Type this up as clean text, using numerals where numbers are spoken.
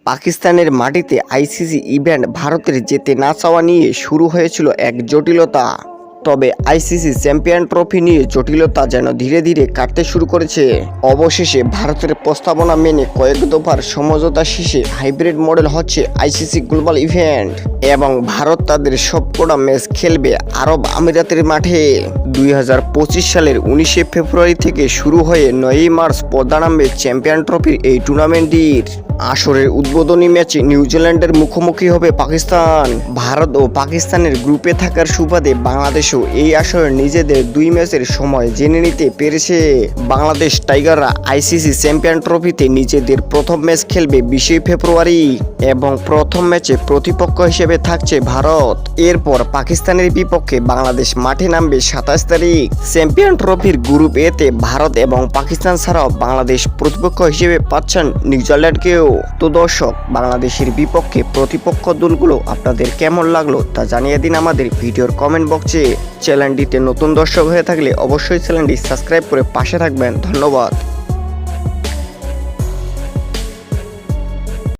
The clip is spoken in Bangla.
পাকিস্তানের মাটিতে আইসিসি ইভেন্ট ভারতের যেতে না চাওয়া নিয়ে শুরু হয়েছিল এক জটিলতা। তবে আইসিসি চ্যাম্পিয়ন ট্রফি নিয়ে জটিলতা যেন ধীরে ধীরে কাটতে শুরু করেছে। অবশেষে ভারতের প্রস্তাবনা মেনে কয়েক দফার সমঝোতা শেষে হাইব্রিড মডেল হচ্ছে আইসিসি গ্লোবাল ইভেন্ট এবং ভারত তাদের সবকটা ম্যাচ খেলবে আরব আমিরাতের মাঠে। 2025 সালের 19শে ফেব্রুয়ারি থেকে শুরু হয়ে 9ই মার্চ পর্দা নামবে চ্যাম্পিয়ন ট্রফির এই টুর্নামেন্টটির। আসরের উদ্বোধনী ম্যাচে নিউজিল্যান্ডের মুখোমুখি হবে পাকিস্তান। ভারত ও পাকিস্তানের গ্রুপে থাকার সুবাদে বাংলাদেশও এই আসরে নিজেদের 2 ম্যাচের সময় জেনে নিতে পেরেছে। বাংলাদেশ টাইগাররা আইসিসি চ্যাম্পিয়ন ট্রফিতে নিজেদের প্রথম ম্যাচ খেলবে 20শে ফেব্রুয়ারি এবং প্রথম ম্যাচে প্রতিপক্ষ হিসেবে থাকছে ভারত। এরপর পাকিস্তানের বিপক্ষে বাংলাদেশ মাঠে নামবে 27 তারিখ। চ্যাম্পিয়ন ট্রফির গ্রুপ এতে ভারত এবং পাকিস্তান ছাড়াও বাংলাদেশ প্রতিপক্ষ হিসেবে পাচ্ছেন নিউজিল্যান্ডকেও। তো দর্শক, বাংলাদেশের বিপক্ষে প্রতিপক্ষ দলগুলো আপনাদের কেমন লাগলো তা জানিয়ে দিন আমাদের ভিডিওর কমেন্ট বক্সে। চ্যানেলটিতে নতুন দর্শক হয়ে থাকলে অবশ্যই চ্যানেলটি সাবস্ক্রাইব করে পাশে থাকবেন। ধন্যবাদ।